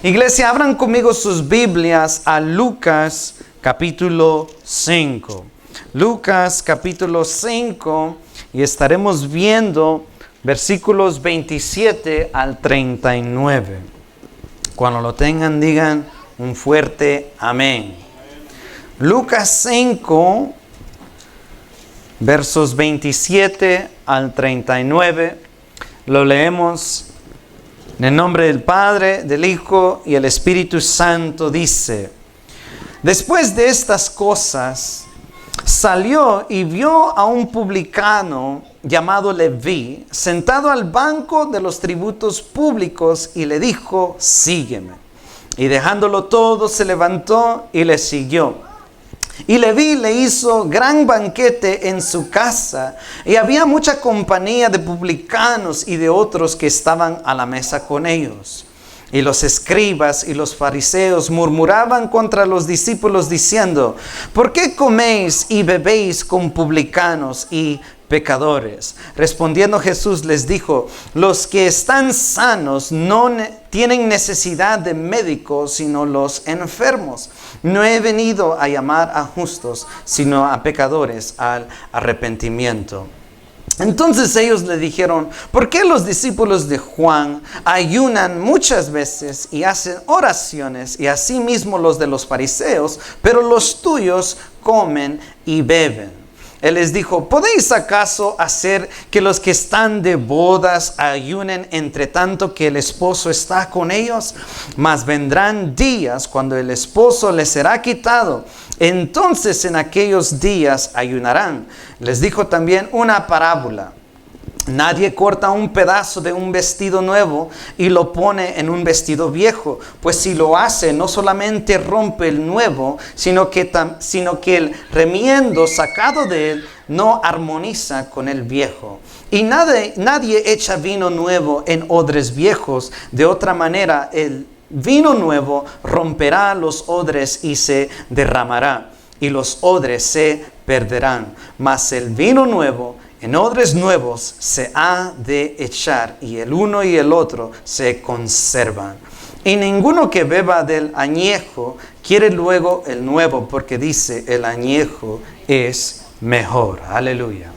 Iglesia, abran conmigo sus Biblias a Lucas capítulo 5. Lucas capítulo 5 y estaremos viendo versículos 27 al 39. Cuando lo tengan, digan un fuerte amén. Lucas 5, versos 27 al 39. Lo leemos en el nombre del Padre, del Hijo y el Espíritu Santo. Dice: después de estas cosas, salió y vio a un publicano llamado Leví, sentado al banco de los tributos públicos, y le dijo: sígueme. Y dejándolo todo, se levantó y le siguió. Y Leví le hizo gran banquete en su casa, y había mucha compañía de publicanos y de otros que estaban a la mesa con ellos. Y los escribas y los fariseos murmuraban contra los discípulos diciendo: ¿por qué coméis y bebéis con publicanos y pecadores? Respondiendo Jesús les dijo: los que están sanos no tienen necesidad de médicos, sino los enfermos. No he venido a llamar a justos, sino a pecadores al arrepentimiento. Entonces ellos le dijeron: ¿por qué los discípulos de Juan ayunan muchas veces y hacen oraciones, y asimismo los de los fariseos, pero los tuyos comen y beben? Él les dijo: ¿podéis acaso hacer que los que están de bodas ayunen entre tanto que el esposo está con ellos? Mas vendrán días cuando el esposo les será quitado. Entonces en aquellos días ayunarán. Les dijo también una parábola: nadie corta un pedazo de un vestido nuevo y lo pone en un vestido viejo, pues si lo hace, no solamente rompe el nuevo, sino que el remiendo sacado de él no armoniza con el viejo. Y nadie echa vino nuevo en odres viejos, de otra manera el vino nuevo romperá los odres y se derramará, y los odres se perderán. Mas el vino nuevo en odres nuevos se ha de echar, y el uno y el otro se conservan. Y ninguno que beba del añejo quiere luego el nuevo, porque dice: el añejo es mejor. Aleluya.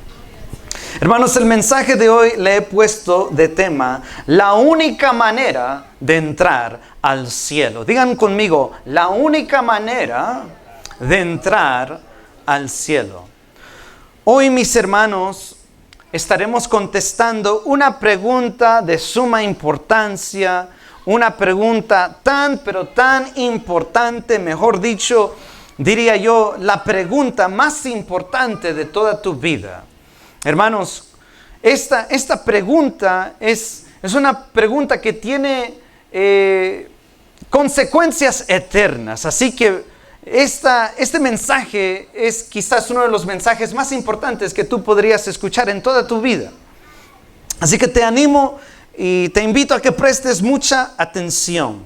Hermanos, el mensaje de hoy le he puesto de tema: la única manera de entrar al cielo. Digan conmigo: la única manera de entrar al cielo. Hoy, mis hermanos, estaremos contestando una pregunta de suma importancia, una pregunta pero tan importante, mejor dicho, diría yo, la pregunta más importante de toda tu vida. Hermanos, esta pregunta es una pregunta que tiene consecuencias eternas, así que este mensaje es quizás uno de los mensajes más importantes que tú podrías escuchar en toda tu vida. Así que te animo y te invito a que prestes mucha atención.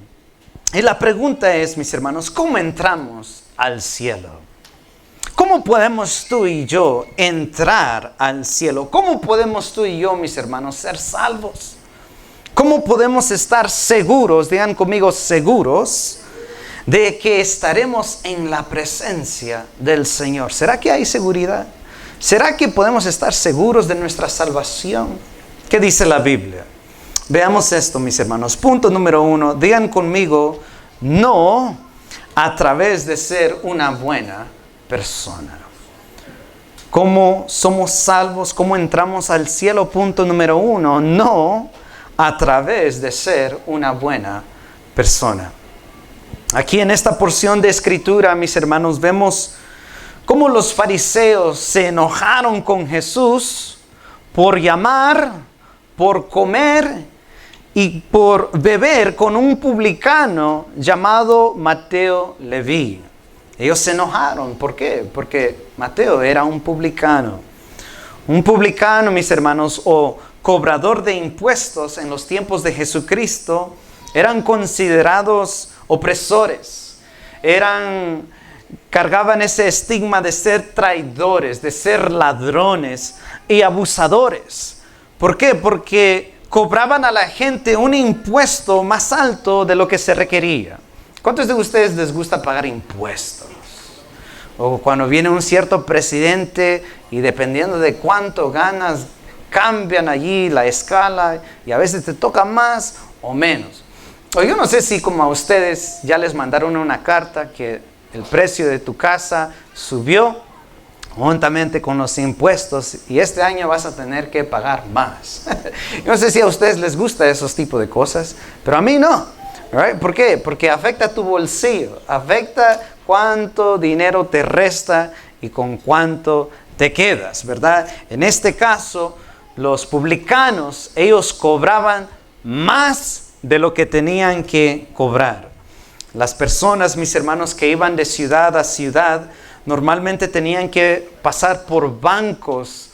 Y la pregunta es, mis hermanos: ¿cómo entramos al cielo? ¿Cómo podemos tú y yo entrar al cielo? ¿Cómo podemos tú y yo, mis hermanos, ser salvos? ¿Cómo podemos estar seguros, digan conmigo, seguros, de que estaremos en la presencia del Señor? ¿Será que hay seguridad? ¿Será que podemos estar seguros de nuestra salvación? ¿Qué dice la Biblia? Veamos esto, mis hermanos. Punto número 1. Digan conmigo: no a través de ser una buena persona. ¿Cómo somos salvos? ¿Cómo entramos al cielo? Punto número 1. No a través de ser una buena persona. Aquí en esta porción de escritura, mis hermanos, vemos cómo los fariseos se enojaron con Jesús por llamar, por comer y por beber con un publicano llamado Mateo Leví. Ellos se enojaron. ¿Por qué? Porque Mateo era un publicano. Un publicano, mis hermanos, o cobrador de impuestos en los tiempos de Jesucristo, eran considerados opresores. Cargaban ese estigma de ser traidores, de ser ladrones y abusadores. ¿Por qué? Porque cobraban a la gente un impuesto más alto de lo que se requería. ¿Cuántos de ustedes les gusta pagar impuestos? O cuando viene un cierto presidente y dependiendo de cuánto ganas, cambian allí la escala y a veces te toca más o menos. O yo no sé si como a ustedes ya les mandaron una carta que el precio de tu casa subió juntamente con los impuestos y este año vas a tener que pagar más. Yo no sé si a ustedes les gusta esos tipos de cosas, pero a mí no. Right? ¿Por qué? Porque afecta tu bolsillo, afecta cuánto dinero te resta y con cuánto te quedas, ¿verdad? En este caso, los publicanos, ellos cobraban más de lo que tenían que cobrar. Las personas, mis hermanos, que iban de ciudad a ciudad, normalmente tenían que pasar por bancos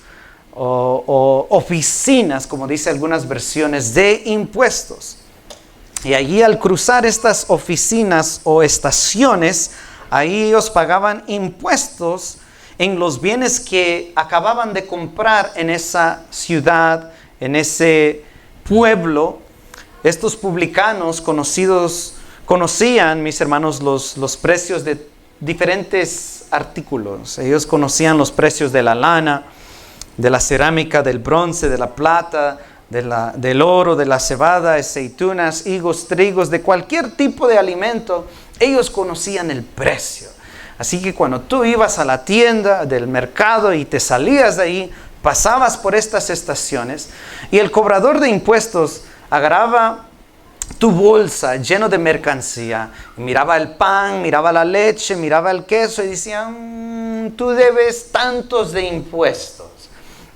o oficinas, como dice algunas versiones, de impuestos. Y allí al cruzar estas oficinas o estaciones, ahí ellos pagaban impuestos en los bienes que acababan de comprar en esa ciudad, en ese pueblo. Estos publicanos conocían, mis hermanos, los precios de diferentes artículos. Ellos conocían los precios de la lana, de la cerámica, del bronce, de la plata, del oro, de la cebada, aceitunas, higos, trigos, de cualquier tipo de alimento. Ellos conocían el precio. Así que cuando tú ibas a la tienda del mercado y te salías de ahí, pasabas por estas estaciones y el cobrador de impuestos agarraba tu bolsa lleno de mercancía, miraba el pan, miraba la leche, miraba el queso y decía, tú debes tantos de impuestos.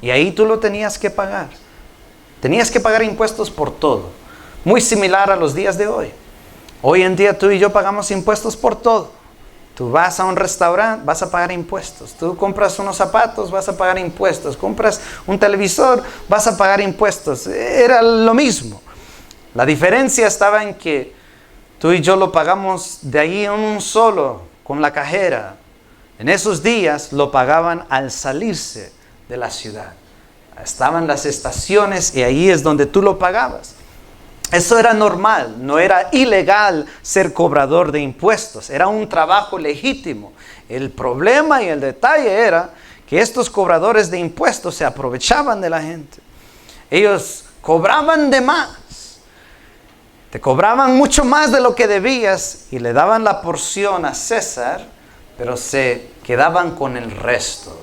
Y ahí tú lo tenías que pagar. Tenías que pagar impuestos por todo. Muy similar a los días de hoy. Hoy en día tú y yo pagamos impuestos por todo. Tú vas a un restaurante, vas a pagar impuestos. Tú compras unos zapatos, vas a pagar impuestos. Compras un televisor, vas a pagar impuestos. Era lo mismo. La diferencia estaba en que tú y yo lo pagamos de ahí en un solo, con la cajera. En esos días lo pagaban al salirse de la ciudad. Estaban las estaciones y ahí es donde tú lo pagabas. Eso era normal, no era ilegal ser cobrador de impuestos, era un trabajo legítimo. El problema y el detalle era que estos cobradores de impuestos se aprovechaban de la gente. Ellos cobraban de más, te cobraban mucho más de lo que debías y le daban la porción a César, pero se quedaban con el resto.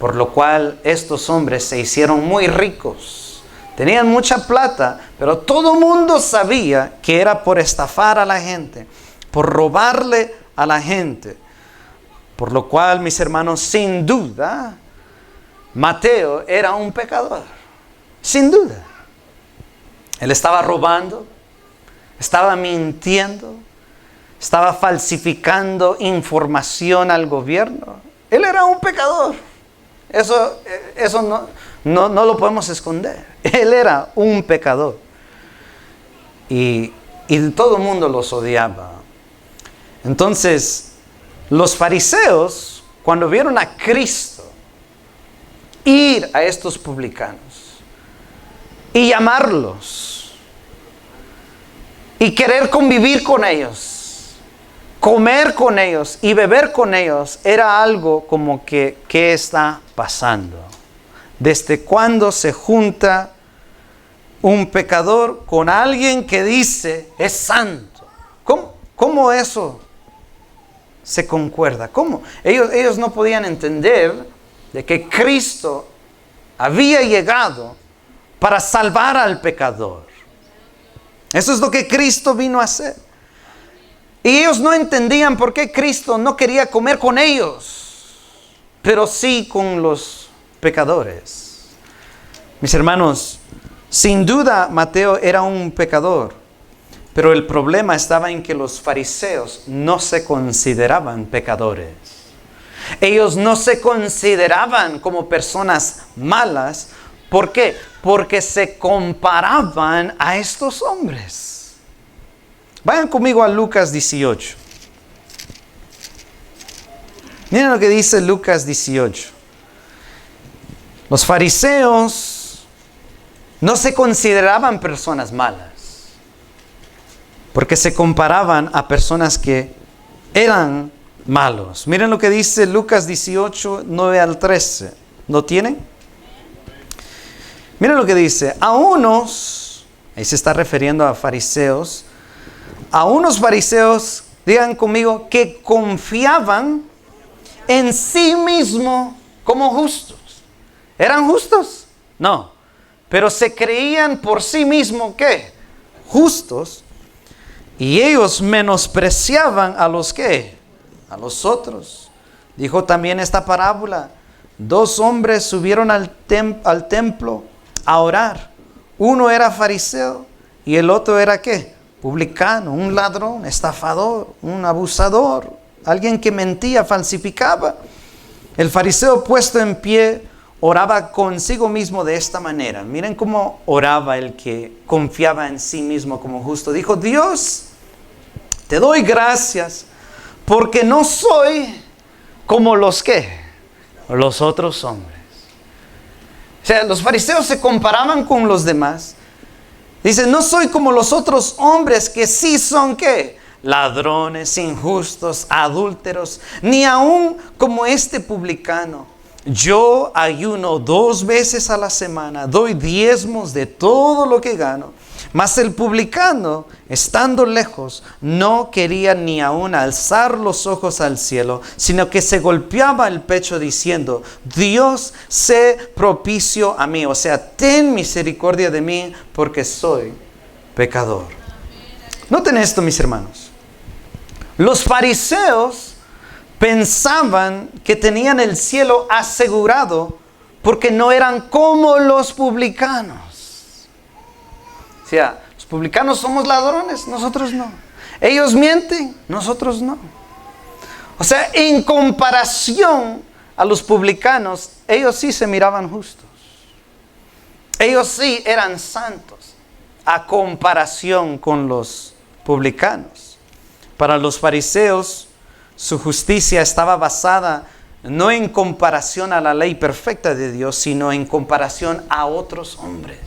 Por lo cual estos hombres se hicieron muy ricos. Tenían mucha plata, pero todo el mundo sabía que era por estafar a la gente, por robarle a la gente. Por lo cual, mis hermanos, sin duda, Mateo era un pecador. Sin duda. Él estaba robando, estaba mintiendo, estaba falsificando información al gobierno. Él era un pecador. Eso no lo podemos esconder. Él era un pecador. Y todo el mundo los odiaba. Entonces, los fariseos, cuando vieron a Cristo ir a estos publicanos y llamarlos y querer convivir con ellos, comer con ellos y beber con ellos, era algo como que, ¿qué está pasando? ¿Desde cuándo se junta un pecador con alguien que dice es santo? ¿Cómo eso se concuerda? ¿Cómo? Ellos no podían entender de que Cristo había llegado para salvar al pecador. Eso es lo que Cristo vino a hacer. Y ellos no entendían por qué Cristo no quería comer con ellos, pero sí con los pecadores. Mis hermanos, sin duda Mateo era un pecador, pero el problema estaba en que los fariseos no se consideraban pecadores. Ellos no se consideraban como personas malas. ¿Por qué? Porque se comparaban a estos hombres. Vayan conmigo a Lucas 18. Miren lo que dice Lucas 18. Los fariseos no se consideraban personas malas, porque se comparaban a personas que eran malos. Miren lo que dice Lucas 18, 9 al 13. ¿Lo tienen? Miren lo que dice. A unos, ahí se está refiriendo a fariseos, a unos fariseos, digan conmigo, que confiaban en sí mismo como justos. ¿Eran justos? No. Pero se creían por sí mismos, ¿qué? Justos. Y ellos menospreciaban a los ¿qué? A los otros. Dijo también esta parábola. 2 hombres subieron al templo a orar. Uno era fariseo y el otro era ¿qué? Publicano, un ladrón, estafador, un abusador, alguien que mentía, falsificaba. El fariseo, puesto en pie, oraba consigo mismo de esta manera. Miren cómo oraba el que confiaba en sí mismo como justo. Dijo: Dios, te doy gracias porque no soy como los ¿qué? Los otros hombres. O sea, los fariseos se comparaban con los demás. Dicen: no soy como los otros hombres que sí son ¿qué? Ladrones, injustos, adúlteros, ni aún como este publicano. Yo ayuno 2 veces a la semana, doy diezmos de todo lo que gano. Mas el publicano, estando lejos, no quería ni aún alzar los ojos al cielo, sino que se golpeaba el pecho diciendo: Dios, sé propicio a mí. O sea, ten misericordia de mí porque soy pecador. Noten esto, mis hermanos. Los fariseos pensaban que tenían el cielo asegurado porque no eran como los publicanos. O sea, los publicanos somos ladrones, nosotros no. Ellos mienten, nosotros no. O sea, en comparación a los publicanos, ellos sí se miraban justos. Ellos sí eran santos a comparación con los publicanos. Para los fariseos, su justicia estaba basada no en comparación a la ley perfecta de Dios, sino en comparación a otros hombres.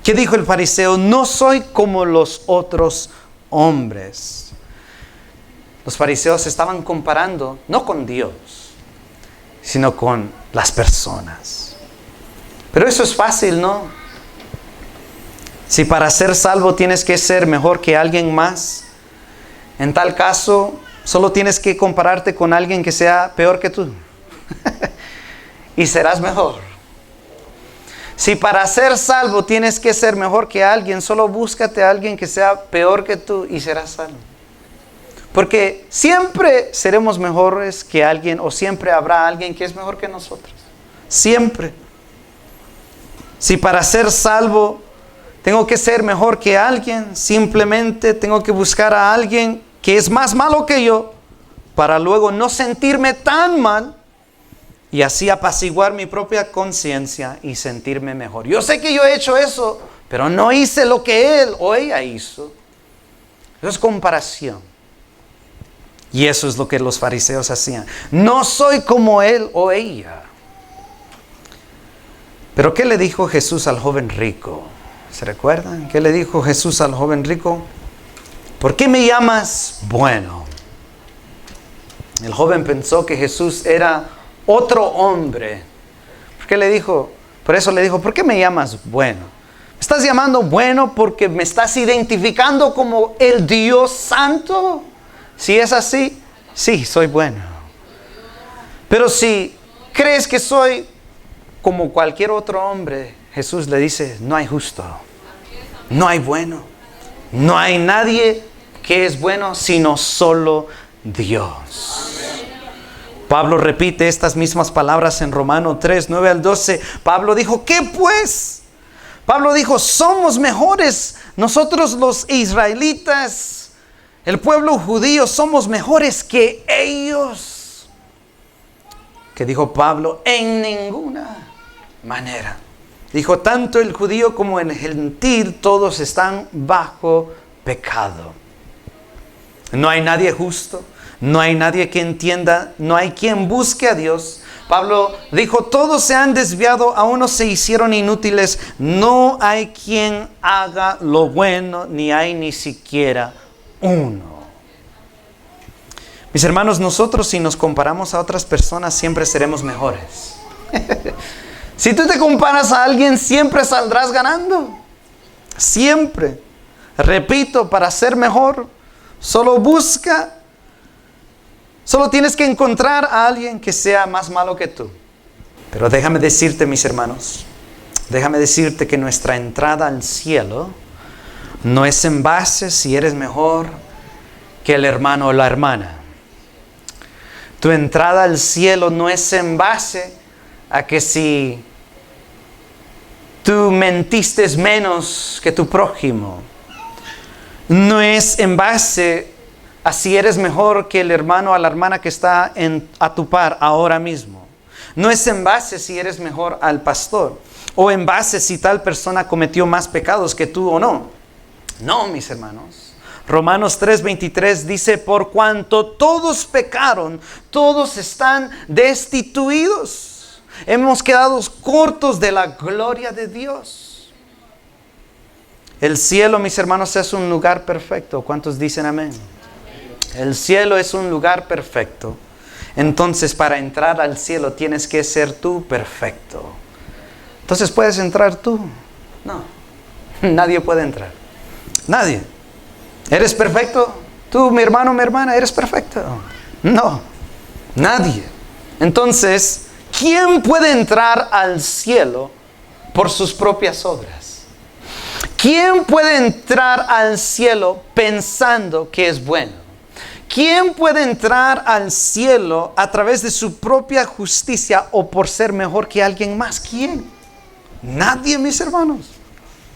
¿Qué dijo el fariseo? No soy como los otros hombres. Los fariseos estaban comparando no con Dios, sino con las personas. Pero eso es fácil, ¿no? Si para ser salvo tienes que ser mejor que alguien más, en tal caso solo tienes que compararte con alguien que sea peor que tú. Y serás mejor. Si para ser salvo tienes que ser mejor que alguien, solo búscate a alguien que sea peor que tú y serás salvo. Porque siempre seremos mejores que alguien, o siempre habrá alguien que es mejor que nosotros. Siempre. Si para ser salvo tengo que ser mejor que alguien, simplemente tengo que buscar a alguien que es más malo que yo, para luego no sentirme tan mal y así apaciguar mi propia conciencia y sentirme mejor. Yo sé que yo he hecho eso, pero no hice lo que él o ella hizo. Eso es comparación. Y eso es lo que los fariseos hacían. No soy como él o ella. Pero ¿qué le dijo Jesús al joven rico? ¿Se recuerdan? ¿Qué le dijo Jesús al joven rico? ¿Por qué me llamas bueno? El joven pensó que Jesús era otro hombre. ¿Por qué le dijo? Por eso le dijo: ¿por qué me llamas bueno? ¿Me estás llamando bueno porque me estás identificando como el Dios Santo? Si es así, sí, soy bueno. Pero si crees que soy como cualquier otro hombre, Jesús le dice: no hay justo, no hay bueno, no hay nadie que es bueno sino solo Dios. Pablo repite estas mismas palabras en Romanos 3, 9 al 12. Pablo dijo: ¿qué pues? Pablo dijo: somos mejores nosotros los israelitas, el pueblo judío, somos mejores que ellos. ¿Qué dijo Pablo? En ninguna manera. Dijo: tanto el judío como el gentil, todos están bajo pecado. No hay nadie justo. No hay nadie que entienda, no hay quien busque a Dios, Pablo dijo, todos se han desviado, a unos se hicieron inútiles. No hay quien haga lo bueno, ni hay ni siquiera uno. Mis hermanos, nosotros si nos comparamos a otras personas siempre seremos mejores. Si tú te comparas a alguien siempre saldrás ganando. Siempre. Repito, para ser mejor, solo tienes que encontrar a alguien que sea más malo que tú. Pero déjame decirte, mis hermanos, déjame decirte que nuestra entrada al cielo no es en base si eres mejor que el hermano o la hermana. Tu entrada al cielo no es en base a que si tú mentiste menos que tu prójimo. No es en base a si eres mejor que el hermano o la hermana que está a tu par ahora mismo. No es en base si eres mejor al pastor. O en base si tal persona cometió más pecados que tú o no. No, mis hermanos. Romanos 3:23 dice, por cuanto todos pecaron, todos están destituidos. Hemos quedado cortos de la gloria de Dios. El cielo, mis hermanos, es un lugar perfecto. ¿Cuántos dicen amén? El cielo es un lugar perfecto. Entonces, para entrar al cielo tienes que ser tú perfecto. Entonces, ¿puedes entrar tú? No. Nadie puede entrar. Nadie. ¿Eres perfecto? Tú, mi hermano, mi hermana, ¿eres perfecto? No. Nadie. Entonces, ¿quién puede entrar al cielo por sus propias obras? ¿Quién puede entrar al cielo pensando que es bueno? ¿Quién puede entrar al cielo a través de su propia justicia o por ser mejor que alguien más? ¿Quién? Nadie, mis hermanos.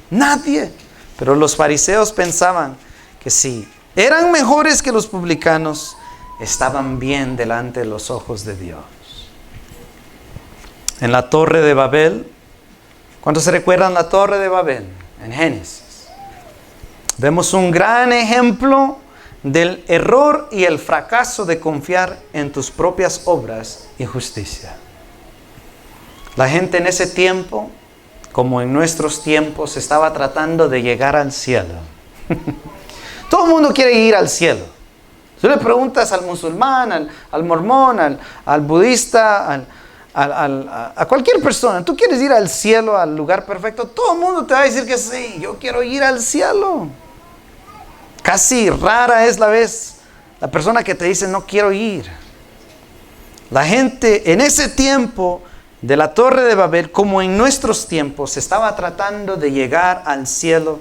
Nadie. Pero los fariseos pensaban que si eran mejores que los publicanos, estaban bien delante de los ojos de Dios. En la Torre de Babel, ¿cuántos se recuerdan la Torre de Babel? En Génesis. Vemos un gran ejemplo del error y el fracaso de confiar en tus propias obras y justicia. La gente en ese tiempo, como en nuestros tiempos, estaba tratando de llegar al cielo. Todo el mundo quiere ir al cielo. Tú le preguntas al musulmán, al mormón, al budista, a cualquier persona, ¿tú quieres ir al cielo, al lugar perfecto? Todo el mundo te va a decir que sí, yo quiero ir al cielo. Casi rara es la vez la persona que te dice no quiero ir. La gente en ese tiempo de la Torre de Babel, como en nuestros tiempos, estaba tratando de llegar al cielo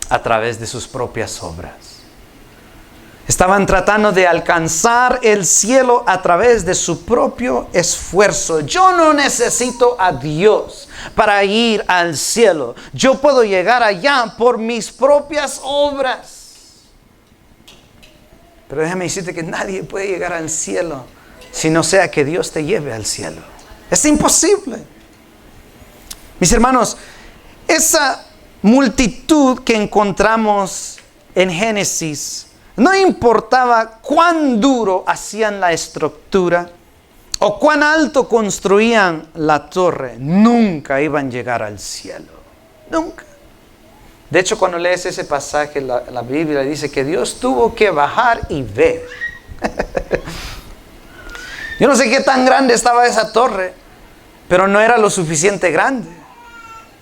a través de sus propias obras. Estaban tratando de alcanzar el cielo a través de su propio esfuerzo. Yo no necesito a Dios para ir al cielo. Yo puedo llegar allá por mis propias obras. Pero déjame decirte que nadie puede llegar al cielo si no sea que Dios te lleve al cielo. Es imposible. Mis hermanos, esa multitud que encontramos en Génesis, no importaba cuán duro hacían la estructura o cuán alto construían la torre, nunca iban a llegar al cielo. Nunca. De hecho, cuando lees ese pasaje, la Biblia dice que Dios tuvo que bajar y ver. Yo no sé qué tan grande estaba esa torre, pero no era lo suficiente grande.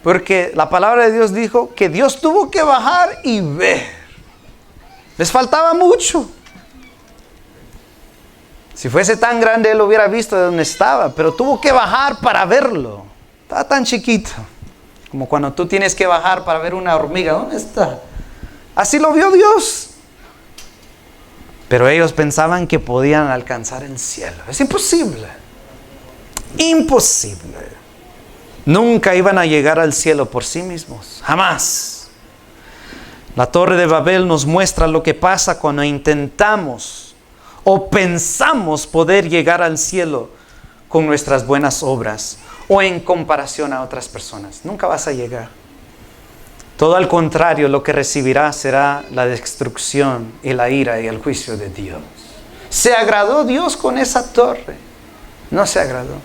Porque la palabra de Dios dijo que Dios tuvo que bajar y ver. Les faltaba mucho. Si fuese tan grande, Él lo hubiera visto de donde estaba, pero tuvo que bajar para verlo. Estaba tan chiquito, como cuando tú tienes que bajar para ver una hormiga. ¿Dónde está? Así lo vio Dios. Pero ellos pensaban que podían alcanzar el cielo. Es imposible. Imposible. Nunca iban a llegar al cielo por sí mismos. Jamás. La Torre de Babel nos muestra lo que pasa cuando intentamos o pensamos poder llegar al cielo con nuestras buenas obras o en comparación a otras personas. Nunca vas a llegar. Todo al contrario, lo que recibirás será la destrucción y la ira y el juicio de Dios. ¿Se agradó Dios con esa torre? No se agradó.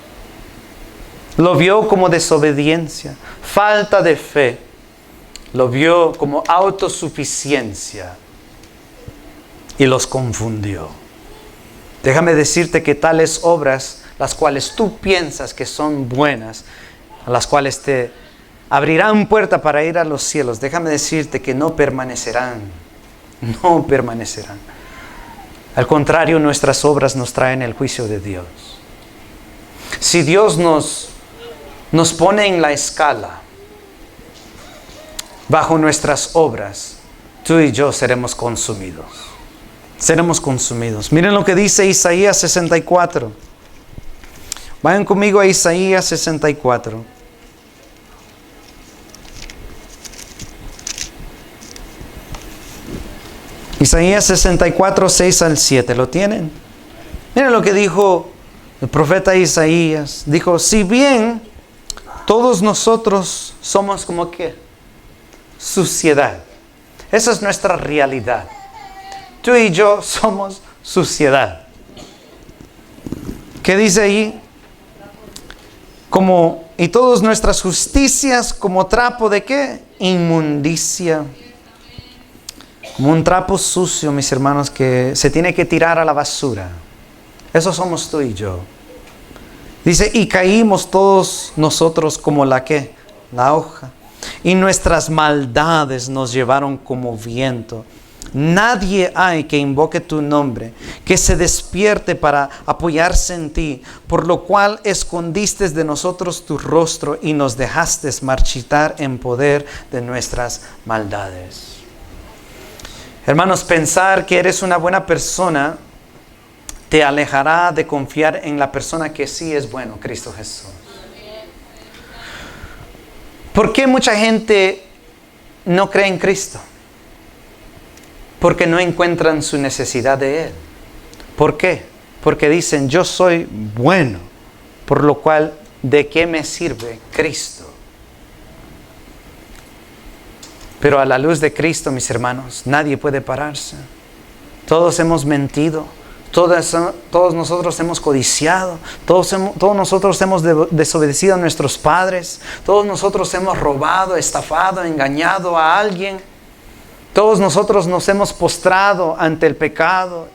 Lo vio como desobediencia, falta de fe. Lo vio como autosuficiencia y los confundió. Déjame decirte que tales obras, las cuales tú piensas que son buenas, a las cuales te abrirán puerta para ir a los cielos, déjame decirte que no permanecerán. No permanecerán. Al contrario, nuestras obras nos traen el juicio de Dios. Si Dios nos pone en la escala bajo nuestras obras, tú y yo seremos consumidos. Seremos consumidos. Miren lo que dice Isaías 64. Vayan conmigo a Isaías 64. Isaías 64, 6 al 7. ¿Lo tienen? Miren lo que dijo el profeta Isaías. Dijo, si bien todos nosotros somos como ¿qué? Suciedad. Esa es nuestra realidad. Tú y yo somos suciedad. ¿Qué dice ahí? Y todas nuestras justicias como trapo de ¿qué? Inmundicia. Como un trapo sucio, mis hermanos, que se tiene que tirar a la basura. Eso somos tú y yo. Dice, y caímos todos nosotros como la ¿qué? La hoja. Y nuestras maldades nos llevaron como viento. Nadie hay que invoque tu nombre, que se despierte para apoyarse en ti, por lo cual escondiste de nosotros tu rostro y nos dejaste marchitar en poder de nuestras maldades. Hermanos, pensar que eres una buena persona te alejará de confiar en la persona que sí es bueno, Cristo Jesús. ¿Por qué mucha gente no cree en Cristo? Porque no encuentran su necesidad de Él. ¿Por qué? Porque dicen, yo soy bueno, por lo cual, ¿de qué me sirve Cristo? Pero a la luz de Cristo, mis hermanos, nadie puede pararse. Todos hemos mentido, todos nosotros hemos codiciado, todos nosotros hemos desobedecido a nuestros padres, todos nosotros hemos robado, estafado, engañado a alguien. Todos nosotros nos hemos postrado ante el pecado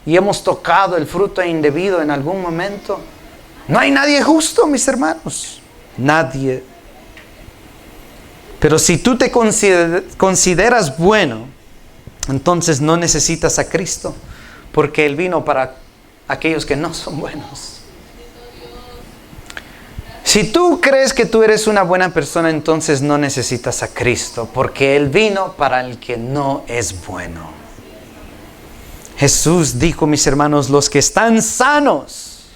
y hemos tocado el fruto indebido en algún momento. No hay nadie justo, mis hermanos. Nadie. Pero si tú te consideras bueno, entonces no necesitas a Cristo, porque Él vino para aquellos que no son buenos. Si tú crees que tú eres una buena persona, entonces no necesitas a Cristo, porque Él vino para el que no es bueno. Jesús dijo, mis hermanos, los que están sanos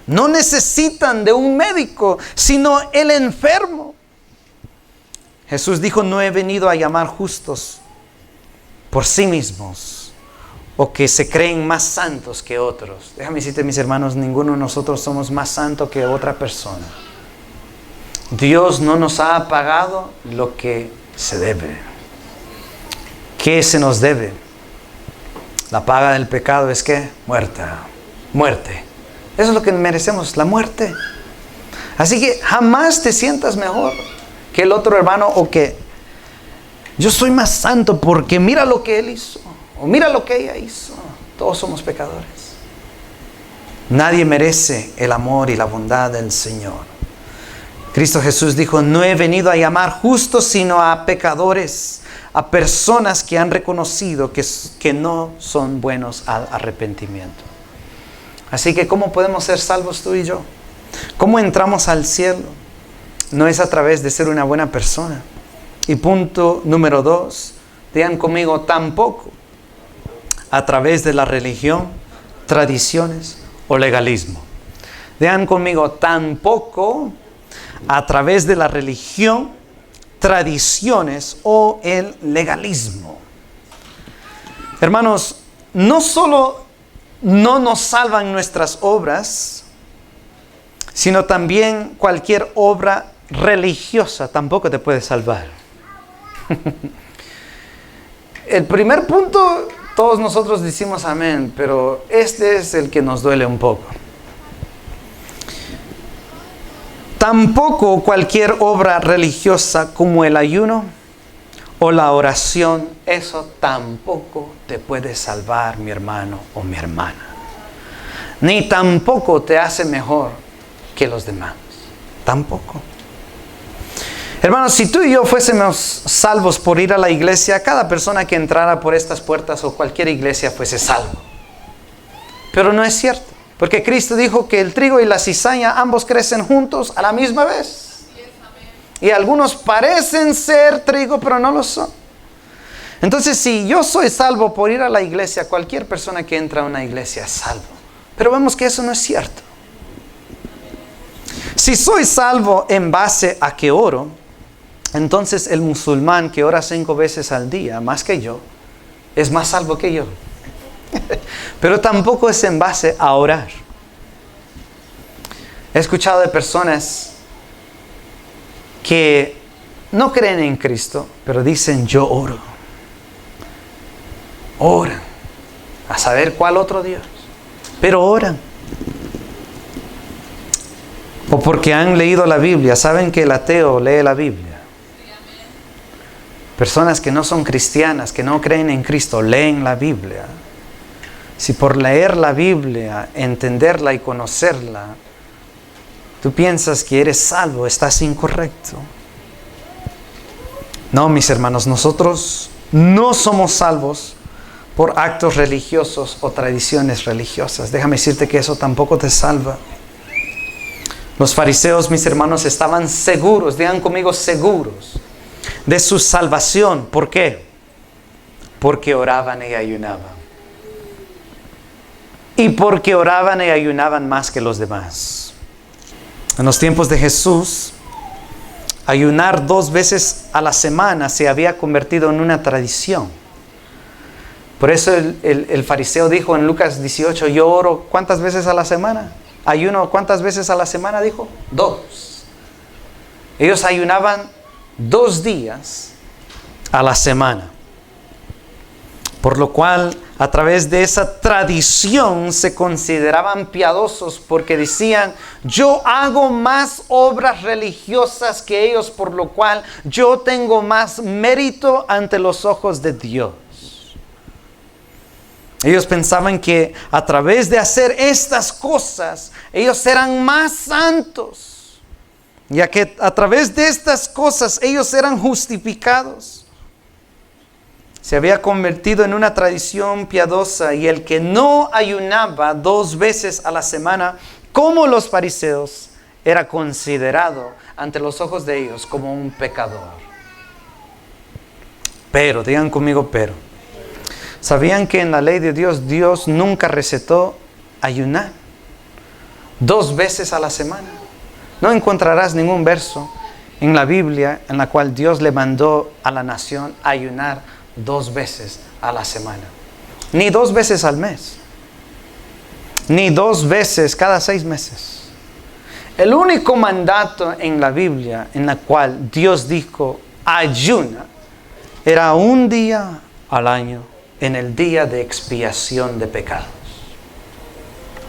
no necesitan de un médico, sino el enfermo. Jesús dijo, no he venido a llamar justos por sí mismos, o que se creen más santos que otros. Déjame decirte, mis hermanos, ninguno de nosotros somos más santo que otra persona. Dios no nos ha pagado lo que se debe. ¿Qué se nos debe? La paga del pecado es ¿qué? Muerte. Eso es lo que merecemos, la muerte. Así que jamás te sientas mejor que el otro hermano, o que yo soy más santo porque mira lo que él hizo, o mira lo que ella hizo. Todos somos pecadores. Nadie merece el amor y la bondad del Señor. Cristo Jesús dijo, no he venido a llamar justos, sino a pecadores, a personas que han reconocido que no son buenos al arrepentimiento. Así que, ¿cómo podemos ser salvos tú y yo? ¿Cómo entramos al cielo? No es a través de ser una buena persona. Y punto número 2, digan conmigo, tampoco a través de la religión, tradiciones o legalismo. Digan conmigo, tampoco a través de la religión, tradiciones o el legalismo. Hermanos, no solo no nos salvan nuestras obras, sino también cualquier obra religiosa tampoco te puede salvar. El primer punto, todos nosotros decimos amén, pero este es el que nos duele un poco. Tampoco cualquier obra religiosa como el ayuno o la oración, eso tampoco te puede salvar, mi hermano o mi hermana. Ni tampoco te hace mejor que los demás. Tampoco. Hermanos, si tú y yo fuésemos salvos por ir a la iglesia, cada persona que entrara por estas puertas o cualquier iglesia fuese salvo. Pero no es cierto, porque Cristo dijo que el trigo y la cizaña ambos crecen juntos a la misma vez. Y algunos parecen ser trigo, pero no lo son. Entonces, si yo soy salvo por ir a la iglesia, cualquier persona que entra a una iglesia es salvo. Pero vemos que eso no es cierto. Si soy salvo en base a que oro, entonces el musulmán que ora 5 veces al día, más que yo, es más salvo que yo. Pero tampoco es en base a orar. He escuchado de personas que no creen en Cristo, pero dicen yo oro. Oran. A saber cuál otro Dios. Pero oran. O porque han leído la Biblia. Saben que el ateo lee la Biblia. Personas que no son cristianas, que no creen en Cristo, leen la Biblia. Si por leer la Biblia, entenderla y conocerla, tú piensas que eres salvo, estás incorrecto. No, mis hermanos, nosotros no somos salvos por actos religiosos o tradiciones religiosas. Déjame decirte que eso tampoco te salva. Los fariseos, mis hermanos, estaban seguros, digan conmigo, seguros de su salvación. ¿Por qué? Porque oraban y ayunaban. Y porque oraban y ayunaban más que los demás. En los tiempos de Jesús, ayunar 2 veces a la semana se había convertido en una tradición. Por eso el fariseo dijo en Lucas 18, yo oro ¿cuántas veces a la semana? Ayuno ¿cuántas veces a la semana? Dijo 2. Ellos ayunaban 2 días a la semana. Por lo cual, a través de esa tradición se consideraban piadosos porque decían, yo hago más obras religiosas que ellos, por lo cual yo tengo más mérito ante los ojos de Dios. Ellos pensaban que a través de hacer estas cosas, ellos eran más santos, ya que a través de estas cosas ellos eran justificados. Se había convertido en una tradición piadosa y el que no ayunaba 2 veces a la semana, como los fariseos, era considerado ante los ojos de ellos como un pecador. Pero, digan conmigo, pero. ¿Sabían que en la ley de Dios, Dios nunca recetó ayunar 2 veces a la semana? No encontrarás ningún verso en la Biblia en la cual Dios le mandó a la nación ayunar 2 veces a la semana. Ni 2 veces al mes. Ni 2 veces cada 6 meses. El único mandato en la Biblia en la cual Dios dijo ayuna era 1 día al año, en el día de expiación de pecados.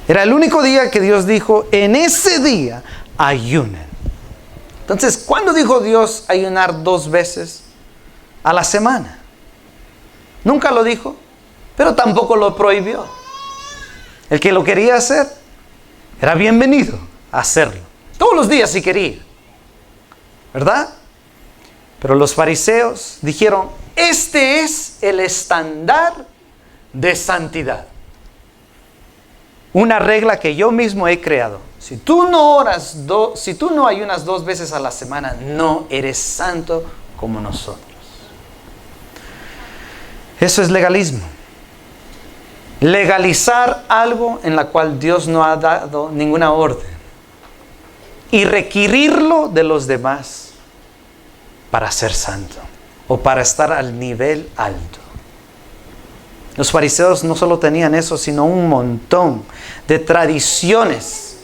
Era el único día que Dios dijo, en ese día ayunen. Entonces, ¿cuándo dijo Dios ayunar 2 veces a la semana? Nunca lo dijo, pero tampoco lo prohibió. El que lo quería hacer, era bienvenido a hacerlo. Todos los días si quería. ¿Verdad? Pero los fariseos dijeron, este es el estándar de santidad. Una regla que yo mismo he creado. Si tú no ayunas 2 veces a la semana, no eres santo como nosotros. Eso es legalismo. Legalizar algo en la cual Dios no ha dado ninguna orden. Y requerirlo de los demás para ser santo. O para estar al nivel alto. Los fariseos no solo tenían eso, sino un montón de tradiciones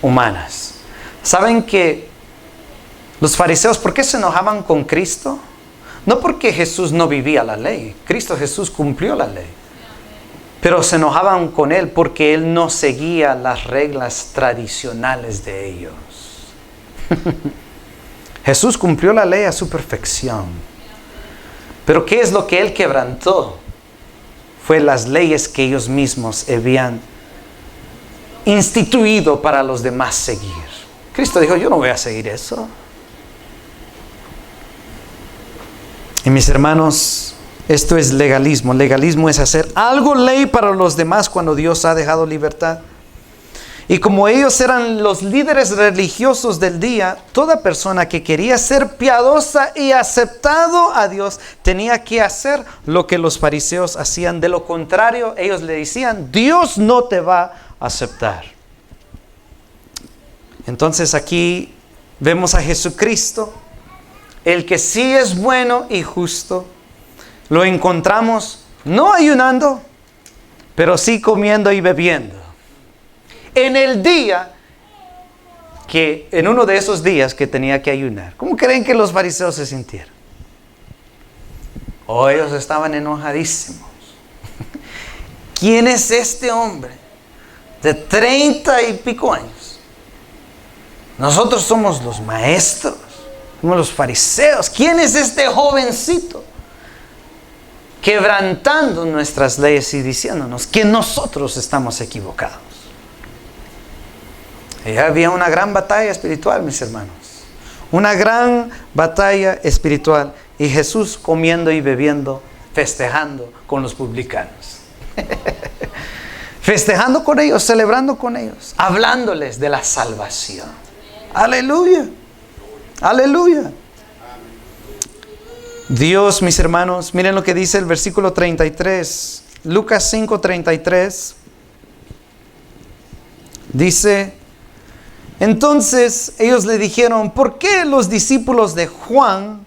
humanas. ¿Saben que los fariseos, por qué se enojaban con Cristo? No porque Jesús no vivía la ley. Cristo Jesús cumplió la ley. pero se enojaban con él porque él no seguía las reglas tradicionales de ellos. Jesús cumplió la ley a su perfección. Pero ¿qué es lo que él quebrantó? Fue las leyes que ellos mismos habían instituido para los demás seguir. Cristo dijo, yo no voy a seguir eso. Y mis hermanos, esto es legalismo. Legalismo es hacer algo ley para los demás cuando Dios ha dejado libertad. Y como ellos eran los líderes religiosos del día, toda persona que quería ser piadosa y aceptado a Dios tenía que hacer lo que los fariseos hacían. De lo contrario, ellos le decían, Dios no te va a aceptar. Entonces aquí vemos a Jesucristo, el que sí es bueno y justo. Lo encontramos no ayunando, pero sí comiendo y bebiendo. En el día en uno de esos días que tenía que ayunar. ¿Cómo creen que los fariseos se sintieron? Oh, ellos estaban enojadísimos. ¿Quién es este hombre de 30 y pico años? Nosotros somos los maestros, somos los fariseos. ¿Quién es este jovencito? Quebrantando nuestras leyes y diciéndonos que nosotros estamos equivocados. Y había una gran batalla espiritual, mis hermanos. Una gran batalla espiritual. Y Jesús comiendo y bebiendo, festejando con los publicanos. Festejando con ellos, celebrando con ellos, hablándoles de la salvación. Aleluya. Aleluya. Dios, mis hermanos, miren lo que dice el versículo 33. Lucas 5:33. Dice, entonces ellos le dijeron, ¿por qué los discípulos de Juan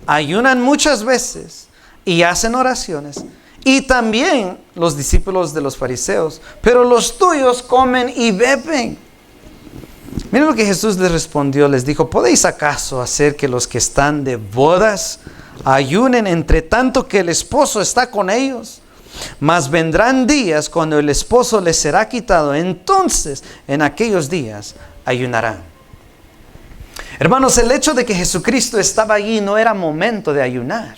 ayunan muchas veces y hacen oraciones? Y también los discípulos de los fariseos, pero los tuyos comen y beben. Miren lo que Jesús les respondió, les dijo, ¿podéis acaso hacer que los que están de bodas ayunen entre tanto que el esposo está con ellos? Mas vendrán días cuando el esposo les será quitado, entonces en aquellos días ayunarán. Hermanos, el hecho de que Jesucristo estaba allí no era momento de ayunar.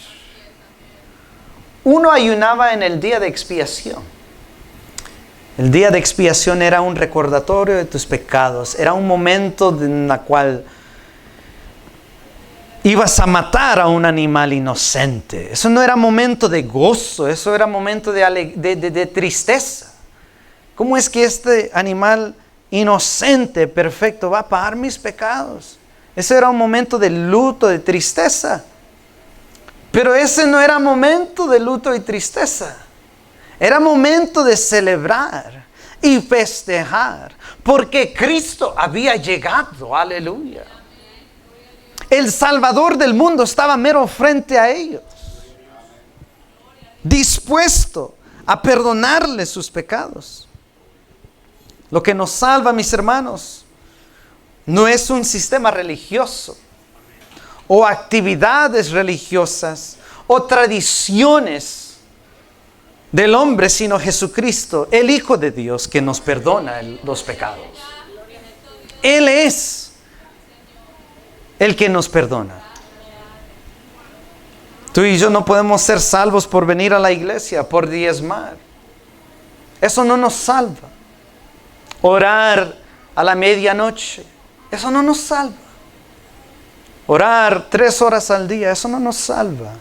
Uno ayunaba en el día de expiación. El día de expiación era un recordatorio de tus pecados. Era un momento en el cual ibas a matar a un animal inocente. Eso no era momento de gozo, eso era momento de tristeza. ¿Cómo es que este animal inocente, perfecto, va a pagar mis pecados? Ese era un momento de luto, de tristeza. Pero ese no era momento de luto y tristeza. Era momento de celebrar y festejar, porque Cristo había llegado. Aleluya. El Salvador del mundo estaba mero frente a ellos, dispuesto a perdonarles sus pecados. Lo que nos salva, mis hermanos, no es un sistema religioso o actividades religiosas o tradiciones del hombre, sino Jesucristo, el Hijo de Dios, que nos perdona los pecados. Él es el que nos perdona. Tú y yo no podemos ser salvos por venir a la iglesia, por diezmar. Eso no nos salva. Orar a la medianoche, eso no nos salva. Orar 3 horas al día, eso no nos salva.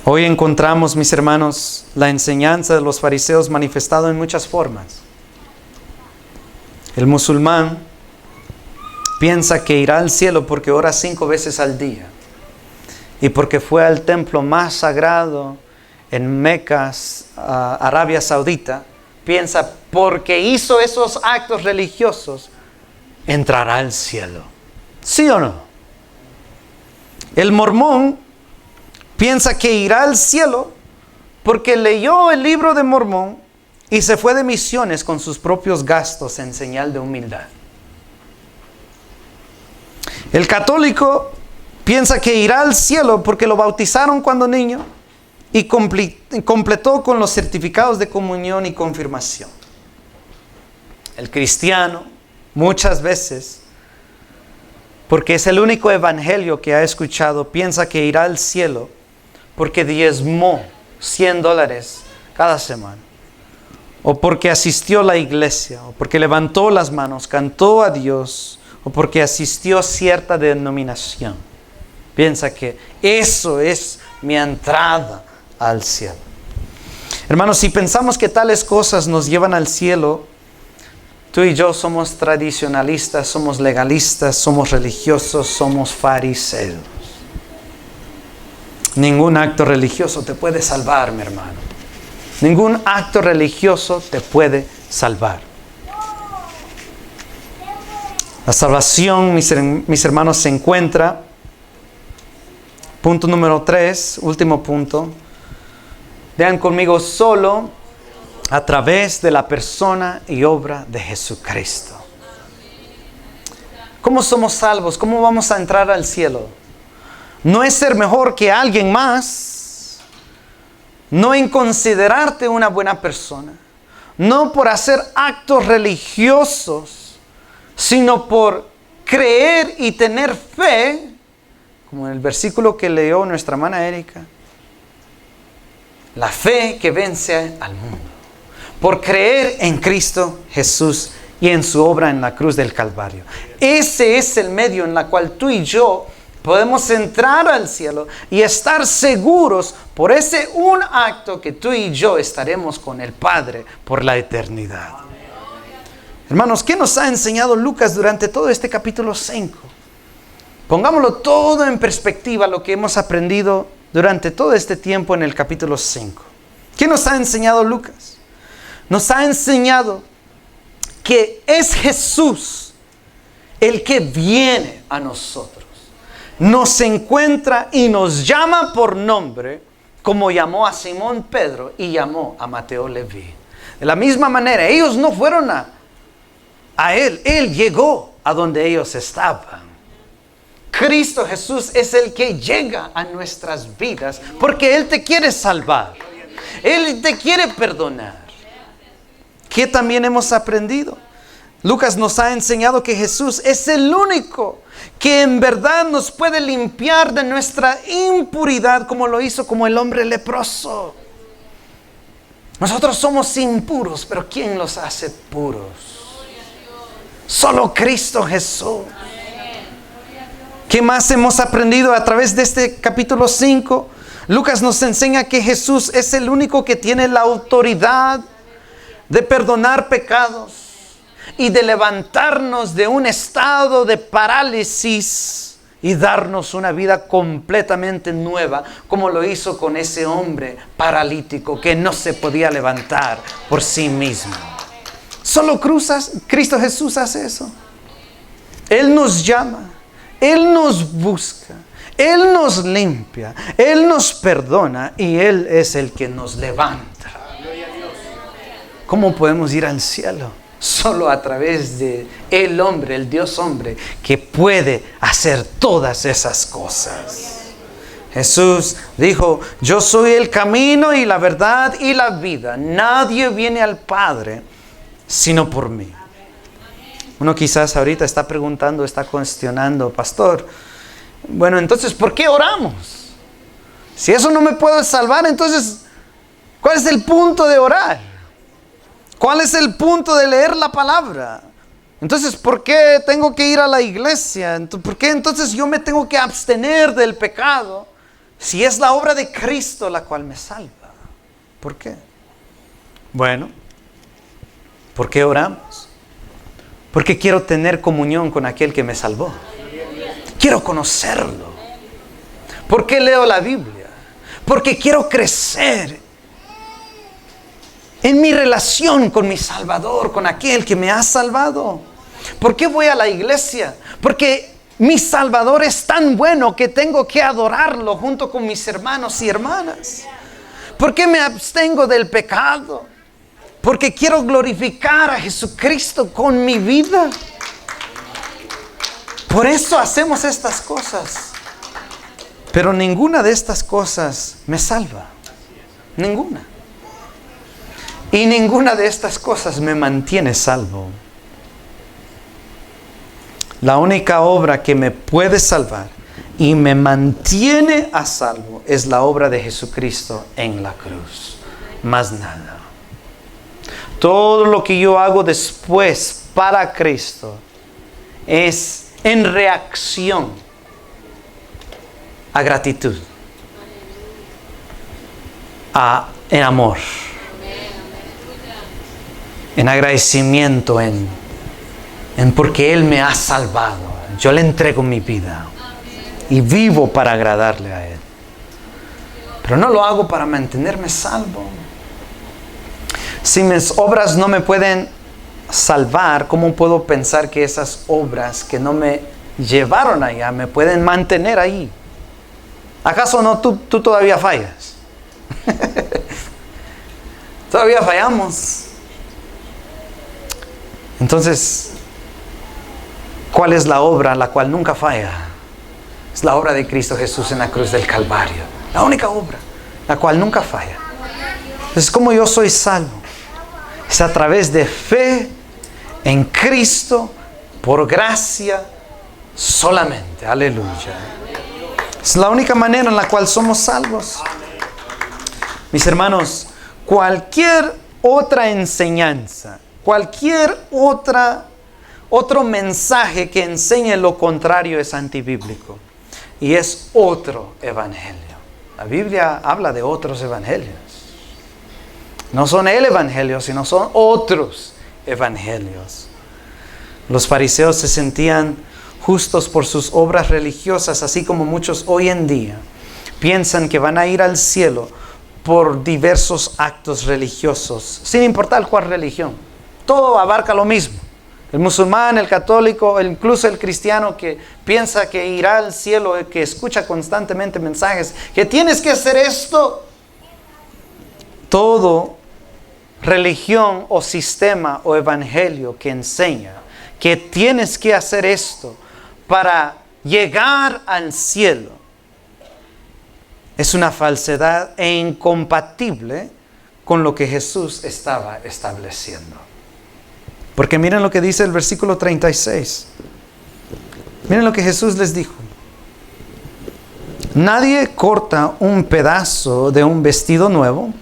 Hoy encontramos, mis hermanos, la enseñanza de los fariseos manifestada en muchas formas. El musulmán piensa que irá al cielo porque ora 5 veces al día y porque fue al templo más sagrado en Meca, Arabia Saudita. Piensa porque hizo esos actos religiosos entrará al cielo. ¿Sí o no? El mormón piensa que irá al cielo porque leyó el libro de Mormón y se fue de misiones con sus propios gastos en señal de humildad. El católico piensa que irá al cielo porque lo bautizaron cuando niño y completó con los certificados de comunión y confirmación. El cristiano, muchas veces, porque es el único evangelio que ha escuchado, piensa que irá al cielo porque diezmó $100 cada semana, o porque asistió a la iglesia, o porque levantó las manos, cantó a Dios, o porque asistió a cierta denominación. Piensa que eso es mi entrada al cielo. Hermanos, si pensamos que tales cosas nos llevan al cielo, tú y yo somos tradicionalistas, somos legalistas, somos religiosos, somos fariseos. Ningún acto religioso te puede salvar, mi hermano. Ningún acto religioso te puede salvar. La salvación, mis hermanos, se encuentra, punto número 3, último punto. Vean conmigo, solo a través de la persona y obra de Jesucristo. ¿Cómo somos salvos? ¿Cómo vamos a entrar al cielo? No es ser mejor que alguien más, no en considerarte una buena persona, no por hacer actos religiosos, sino por creer y tener fe, como en el versículo que leyó nuestra hermana Erika, la fe que vence al mundo, por creer en Cristo Jesús y en su obra en la cruz del Calvario. Ese es el medio en el cual tú y yo podemos entrar al cielo y estar seguros por ese un acto que tú y yo estaremos con el Padre por la eternidad. Hermanos, ¿qué nos ha enseñado Lucas durante todo este capítulo 5? Pongámoslo todo en perspectiva, lo que hemos aprendido durante todo este tiempo en el capítulo 5. ¿Qué nos ha enseñado Lucas? Nos ha enseñado que es Jesús el que viene a nosotros, nos encuentra y nos llama por nombre, como llamó a Simón Pedro y llamó a Mateo Leví. De la misma manera, ellos no fueron a Él, Él llegó a donde ellos estaban. Cristo Jesús es el que llega a nuestras vidas porque Él te quiere salvar, Él te quiere perdonar. ¿Qué también hemos aprendido? Lucas nos ha enseñado que Jesús es el único que en verdad nos puede limpiar de nuestra impuridad, como lo hizo como el hombre leproso. Nosotros somos impuros, pero ¿quién los hace puros? Solo Cristo Jesús. ¿Qué más hemos aprendido a través de este capítulo 5? Lucas nos enseña que Jesús es el único que tiene la autoridad de perdonar pecados y de levantarnos de un estado de parálisis y darnos una vida completamente nueva, como lo hizo con ese hombre paralítico que no se podía levantar por sí mismo. Solo Cristo Jesús hace eso. Él nos llama, Él nos busca, Él nos limpia, Él nos perdona y Él es el que nos levanta. ¿Cómo podemos ir al cielo? Solo a través de el hombre, el Dios hombre, que puede hacer todas esas cosas. Jesús dijo: yo soy el camino y la verdad y la vida. Nadie viene al Padre sino por mí. Uno quizás ahorita está preguntando, está cuestionando: pastor, bueno, entonces ¿por qué oramos? Si eso no me puede salvar, entonces ¿cuál es el punto de orar? ¿Cuál es el punto de leer la palabra? Entonces, ¿por qué tengo que ir a la iglesia? ¿Por qué entonces yo me tengo que abstener del pecado? Si es la obra de Cristo la cual me salva. ¿Por qué? Bueno, ¿por qué oramos? Porque quiero tener comunión con aquel que me salvó. Quiero conocerlo. ¿Por qué leo la Biblia? Porque quiero crecer en mi relación con mi Salvador, con aquel que me ha salvado. ¿Por qué voy a la iglesia? Porque mi Salvador es tan bueno que tengo que adorarlo junto con mis hermanos y hermanas. ¿Por qué me abstengo del pecado? Porque quiero glorificar a Jesucristo con mi vida. Por eso hacemos estas cosas. Pero ninguna de estas cosas me salva. Ninguna. Y ninguna de estas cosas me mantiene salvo. La única obra que me puede salvar y me mantiene a salvo es la obra de Jesucristo en la cruz. Más nada. Todo lo que yo hago después para Cristo es en reacción a gratitud, en amor, en agradecimiento, en porque Él me ha salvado. Yo le entrego mi vida y vivo para agradarle a Él. Pero no lo hago para mantenerme salvo. Si mis obras no me pueden salvar, ¿cómo puedo pensar que esas obras que no me llevaron allá me pueden mantener ahí? ¿Acaso no tú todavía fallas? Todavía fallamos. Entonces, ¿cuál es la obra la cual nunca falla? Es la obra de Cristo Jesús en la cruz del Calvario. La única obra, la cual nunca falla. Es como yo soy salvo. Es a través de fe en Cristo, por gracia solamente. Aleluya. Es la única manera en la cual somos salvos. Mis hermanos, cualquier otra enseñanza, cualquier otro mensaje que enseñe lo contrario es antibíblico. Y es otro evangelio. La Biblia habla de otros evangelios. No son el evangelio, sino son otros evangelios. Los fariseos se sentían justos por sus obras religiosas, así como muchos hoy en día piensan que van a ir al cielo por diversos actos religiosos, sin importar cuál religión. Todo abarca lo mismo. El musulmán, el católico, incluso el cristiano que piensa que irá al cielo, que escucha constantemente mensajes, que tienes que hacer esto. Todo religión o sistema o evangelio que enseña que tienes que hacer esto para llegar al cielo es una falsedad e incompatible con lo que Jesús estaba estableciendo. Porque miren lo que dice el versículo 36. Miren lo que Jesús les dijo. Nadie corta un pedazo de un vestido nuevo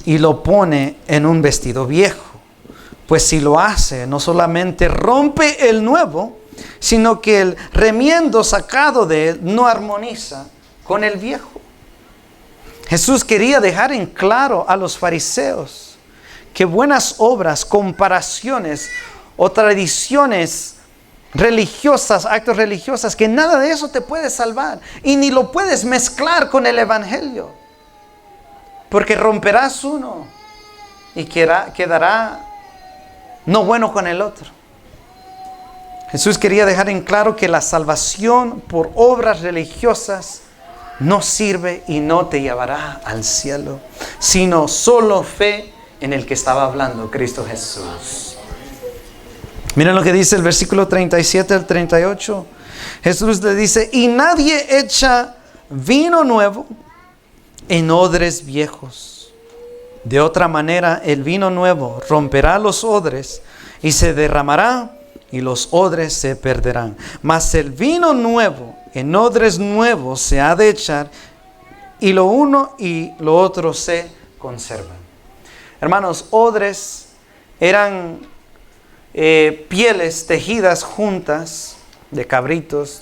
y lo pone en un vestido viejo. Pues si lo hace, no solamente rompe el nuevo, sino que el remiendo sacado de él no armoniza con el viejo. Jesús quería dejar en claro a los fariseos que buenas obras, comparaciones o tradiciones religiosas, actos religiosos, que nada de eso te puede salvar y ni lo puedes mezclar con el evangelio, porque romperás uno y quedará no bueno con el otro. Jesús quería dejar en claro que la salvación por obras religiosas no sirve y no te llevará al cielo, sino solo fe en el que estaba hablando, Cristo Jesús. Miren lo que dice el versículo 37 al 38. Jesús le dice: y nadie echa vino nuevo en odres viejos. De otra manera, el vino nuevo romperá los odres y se derramará y los odres se perderán. Mas el vino nuevo en odres nuevos se ha de echar, y lo uno y lo otro se conservan. Hermanos, odres eran pieles tejidas juntas de cabritos,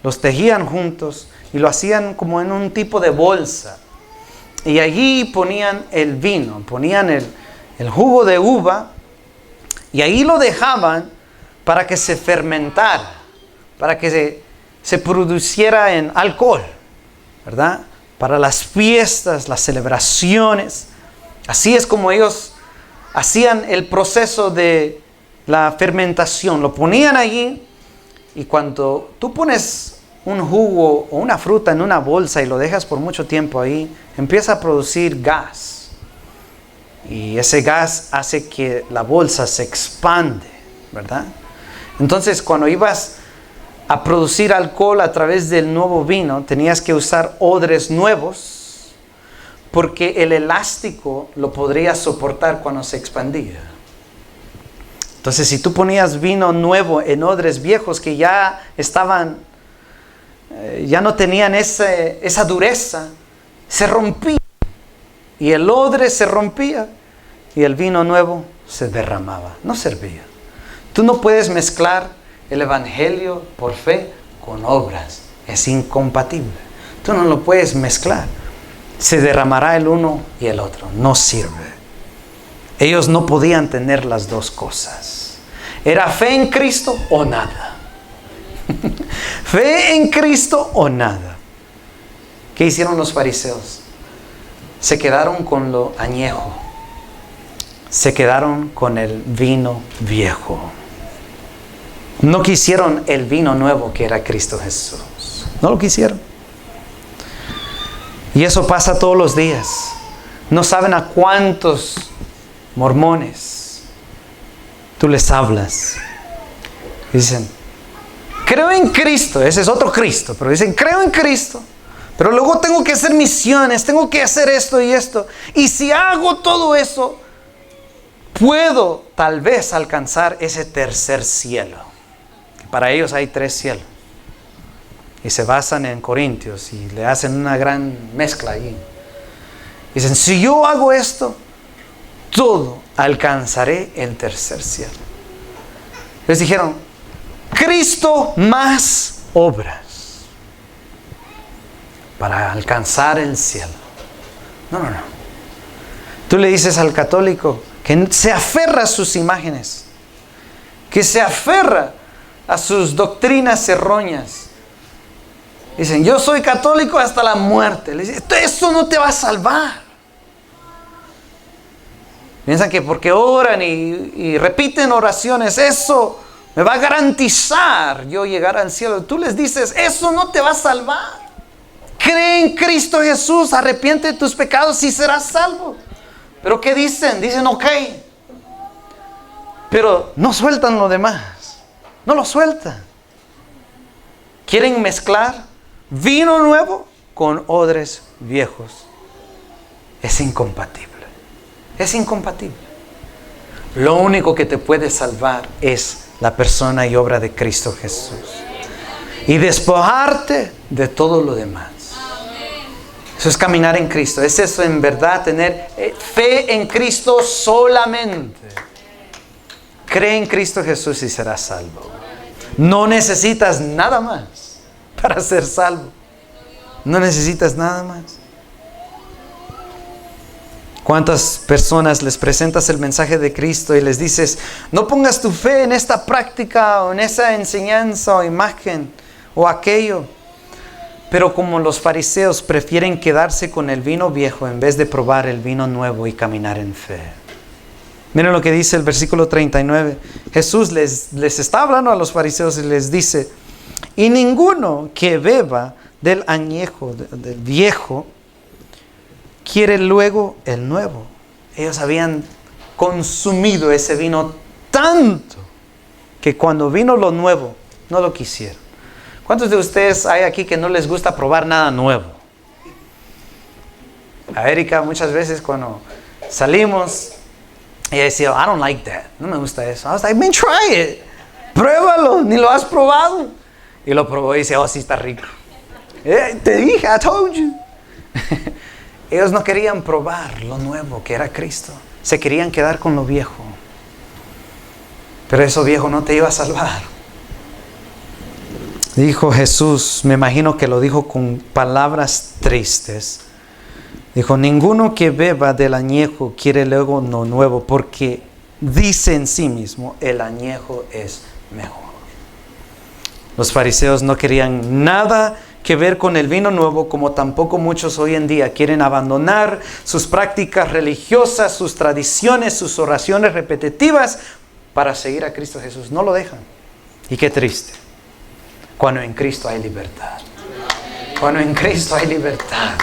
los tejían juntos y lo hacían como en un tipo de bolsa. Y allí ponían el vino, ponían el jugo de uva y ahí lo dejaban para que se fermentara, para que se produciera en alcohol, ¿verdad? Para las fiestas, las celebraciones. Así es como ellos hacían el proceso de la fermentación. Lo ponían allí y cuando tú pones un jugo o una fruta en una bolsa y lo dejas por mucho tiempo ahí, empieza a producir gas. Y ese gas hace que la bolsa se expande, ¿verdad? Entonces, cuando ibas a producir alcohol a través del nuevo vino, tenías que usar odres nuevos porque el elástico lo podría soportar cuando se expandía. Entonces, si tú ponías vino nuevo en odres viejos que ya estaban, ya no tenían esa dureza, se rompía. Y el odre se rompía y el vino nuevo se derramaba. No servía. Tú no puedes mezclar el evangelio por fe con obras. Es incompatible. Tú no lo puedes mezclar. Se derramará el uno y el otro. No sirve. Ellos no podían tener las dos cosas. Era fe en Cristo o nada. Fe en Cristo o nada. ¿Qué hicieron los fariseos? Se quedaron con lo añejo. Se quedaron con el vino viejo. No quisieron el vino nuevo que era Cristo Jesús. No lo quisieron. Y eso pasa todos los días. No saben a cuántos mormones tú les hablas. Dicen, creo en Cristo. Ese es otro Cristo. Pero dicen, creo en Cristo. Pero luego tengo que hacer misiones. Tengo que hacer esto y esto. Y si hago todo eso, puedo tal vez alcanzar ese tercer cielo. Para ellos hay 3 cielos. Y se basan en Corintios y le hacen una gran mezcla ahí. Dicen, si yo hago esto, todo alcanzaré el tercer cielo. Les dijeron, Cristo más obras para alcanzar el cielo. No. Tú le dices al católico que se aferra a sus imágenes, que se aferra a sus doctrinas erróneas. Dicen, yo soy católico hasta la muerte. Le dicen, eso no te va a salvar. Piensan que porque oran y repiten oraciones, eso me va a garantizar yo llegar al cielo. Tú les dices, eso no te va a salvar. Cree en Cristo Jesús, arrepiente de tus pecados y serás salvo. ¿Pero qué dicen? Dicen, ok. Pero no sueltan lo demás. No lo sueltan. Quieren mezclar vino nuevo con odres viejos. Es incompatible. Es incompatible. Lo único que te puede salvar es la persona y obra de Cristo Jesús. Y despojarte de todo lo demás. Eso es caminar en Cristo. Es eso en verdad, tener fe en Cristo solamente. Cree en Cristo Jesús y serás salvo. No necesitas nada más para ser salvo. No necesitas nada más. ¿Cuántas personas les presentas el mensaje de Cristo y les dices, no pongas tu fe en esta práctica o en esa enseñanza o imagen o aquello? Pero como los fariseos prefieren quedarse con el vino viejo en vez de probar el vino nuevo y caminar en fe. Miren lo que dice el versículo 39. Jesús les está hablando a los fariseos y les dice, y ninguno que beba del añejo, del viejo, quiere luego el nuevo. Ellos habían consumido ese vino tanto que cuando vino lo nuevo, no lo quisieron. ¿Cuántos de ustedes hay aquí que no les gusta probar nada nuevo? A Erika muchas veces cuando salimos, ella decía, I don't like that. No me gusta eso. I was like, man, try it. Pruébalo, ni lo has probado. Y lo probó y dice, oh, sí está rico. Te dije, I told you. Ellos no querían probar lo nuevo que era Cristo. Se querían quedar con lo viejo. Pero eso viejo no te iba a salvar. Dijo Jesús, me imagino que lo dijo con palabras tristes. Dijo, ninguno que beba del añejo quiere luego lo nuevo, porque dice en sí mismo, el añejo es mejor. Los fariseos no querían nada que ver con el vino nuevo, como tampoco muchos hoy en día quieren abandonar sus prácticas religiosas, sus tradiciones, sus oraciones repetitivas para seguir a Cristo Jesús. No lo dejan. Y qué triste. Cuando en Cristo hay libertad. Cuando en Cristo hay libertad.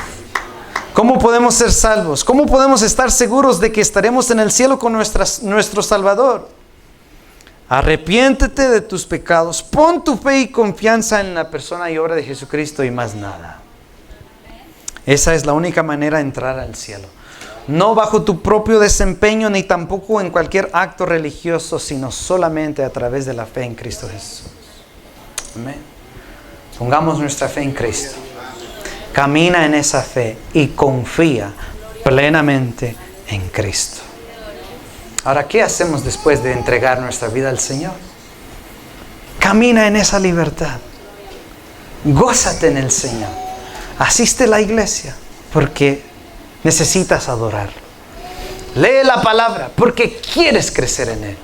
¿Cómo podemos ser salvos? ¿Cómo podemos estar seguros de que estaremos en el cielo con nuestro Salvador? Arrepiéntete de tus pecados. Pon tu fe y confianza en la persona y obra de Jesucristo y más nada. Esa es la única manera de entrar al cielo. No bajo tu propio desempeño, ni tampoco en cualquier acto religioso, sino solamente a través de la fe en Cristo Jesús. Amén. Pongamos nuestra fe en Cristo. Camina en esa fe y confía plenamente en Cristo. Ahora, ¿qué hacemos después de entregar nuestra vida al Señor? Camina en esa libertad. Gózate en el Señor. Asiste a la iglesia porque necesitas adorarlo. Lee la palabra porque quieres crecer en Él.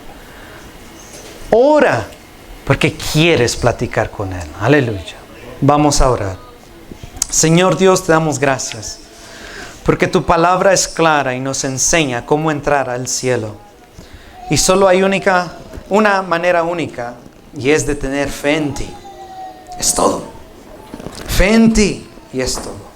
Ora porque quieres platicar con Él. Aleluya. Vamos a orar. Señor Dios, te damos gracias porque tu palabra es clara y nos enseña cómo entrar al cielo. Y solo hay una manera única, y es de tener fe en ti. Es todo. Fe en ti y es todo.